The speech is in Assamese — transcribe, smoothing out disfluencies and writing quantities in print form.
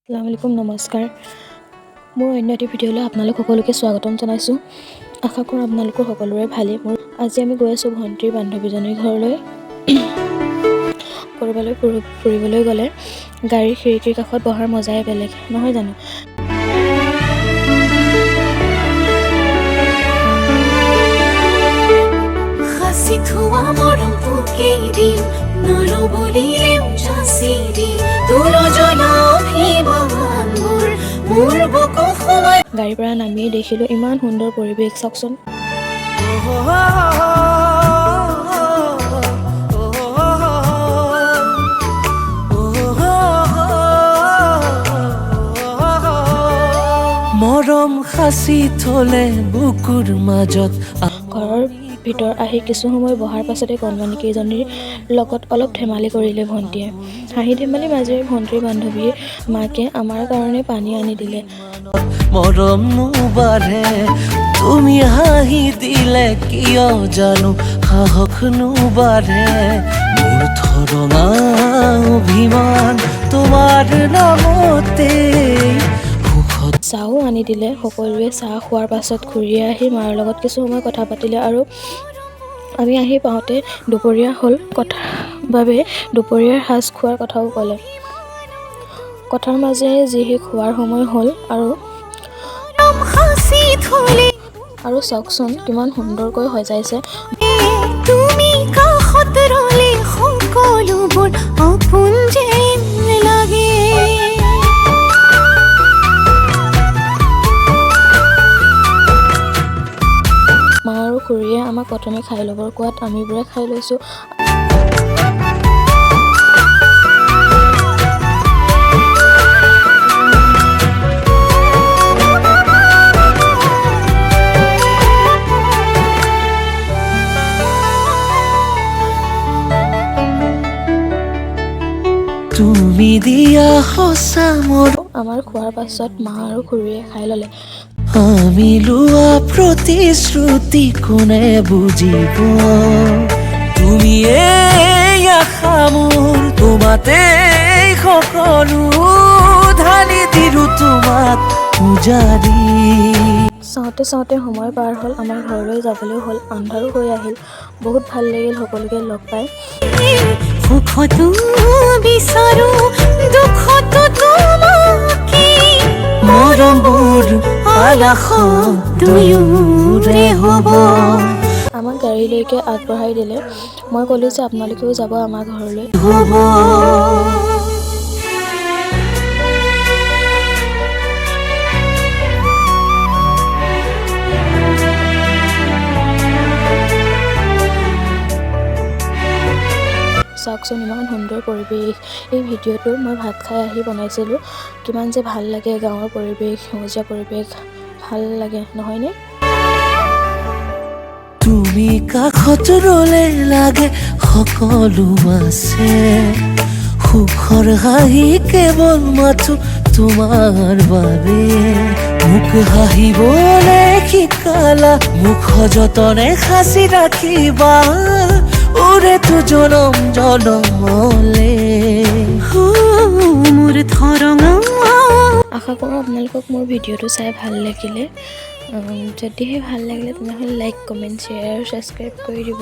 আসসালামু আলাইকুম নমস্কাৰ মোৰ অন্য এটা ভিডিঅ'লৈ আপোনালোক সকলোকে স্বাগতম জনাইছোঁ আশা কৰোঁ আপোনালোকৰ সকলোৰে ভালেই মোৰ আজি আমি গৈ আছোঁ ভণ্টিৰ বান্ধৱীজনীৰ ঘৰলৈ কৰবালৈ ফুৰিবলৈ গ'লে গাড়ীৰ খিৰিকীৰ কাষত বহাৰ মজাই বেলেগ নহয় জানো হাসি থোৱা মৰম ফুকেই দিম নৰবলিলেও যাচি দিম তোৰ জনভিমান মোৰ বুকু সোমাই গাড়ীৰ পৰা নামিয়ে দেখিলোঁ ইমান সুন্দৰ পৰিৱেশ চাওকচোন মৰম হাসি থলে বুকুৰ মাজত ঘৰৰ ভিতৰ আহি কিছু সময় বহাৰ পাছতে কণমানি কেইজনীৰ লগত অলপ ধেমালি কৰিলে ভণ্টিয়ে হাঁহি ধেমালি মাজেৰে ভণ্টিৰ বান্ধৱীৰ মাকে আমাৰ কাৰণে পানী আনি দিলে মৰম নুবাঢ়ে তুমি হাঁহি দিলে কিয় জানো সাহস নুবাঢ়ে মোৰ ধৰণা অভিমান তোমাৰ নামতে চাহো আনি দিলে সকলোৱে চাহ খোৱাৰ পাছত ঘূৰি আহি মাৰ লগত কিছু সময় কথা পাতিলে আৰু আমি আহি পাওঁতে দুপৰীয়া হ'ল বাবে দুপৰীয়াৰ সাজ খোৱাৰ কথাও ক'লে কথাৰ মাজেৰে যিহে খোৱাৰ সময় হ'ল আৰু চাওকচোন কিমান সুন্দৰকৈ সজাইছে তুমি কাষত ৰলে সকলোবোৰ আপোন যেন লাগে মা আৰু খুৰীয়ে আমাক প্ৰথমে খাই ল'বৰ কোৱাত আমিবোৰে খাই লৈছোঁ তুমি দিয়া সঁচা মৰম আমাৰ খোৱাৰ পাছত মা আৰু খুৰীয়ে খাই ল'লে আমি লোৱা প্ৰতিশ্ৰুতি কোনে বুজিব তুমি আশা মোৰ তোমাতে সকলো ঢালি দিলো তোমাক পূজাৰী চাওঁতে চাওঁতে সময় পাৰ হ'ল আমাৰ ঘৰলৈ যাবলৈ হ'ল আন্ধাৰো হৈ আহিল বহুত ভাল লাগিল সকলোকে লগ পাই সুখতো বিচাৰো দুখতো তোমাকে মৰমৰ আলাস দুয়োৰে হ'ব আমাক গাড়ীলৈকে আগবঢ়াই দিলে মই ক'লোঁ যে আপোনালোকেও যাব আমাৰ ঘৰলৈ হ'ব চাওকচোন ইমান সুন্দৰ পৰিৱেশ এই ভিডিঅ'টো মই ভাত খাই আহি বনাইছিলোঁ কিমান যে ভাল লাগে গাঁৱৰ পৰিৱেশ সেউজীয়া পৰিৱেশ ভাল লাগে নহয়নে তুমি কাষত ৰলে লাগে সকলো আছে সুখৰ হাঁহি কেৱল মাথো তোমাৰ বাবে মোক হাঁহিবলৈ শিকালা মুখ সযতনে সাঁচি ৰাখিবা ওৰে তো জনম জনমলে মোৰ ধৰণা আশা কৰোঁ আপোনালোকক মোৰ ভিডিঅ'টো চাই ভাল লাগিলে যদিহে ভাল লাগিলে তেনেহ'লে লাইক কমেণ্ট শ্বেয়াৰ আৰু ছাবস্ক্ৰাইব কৰি দিব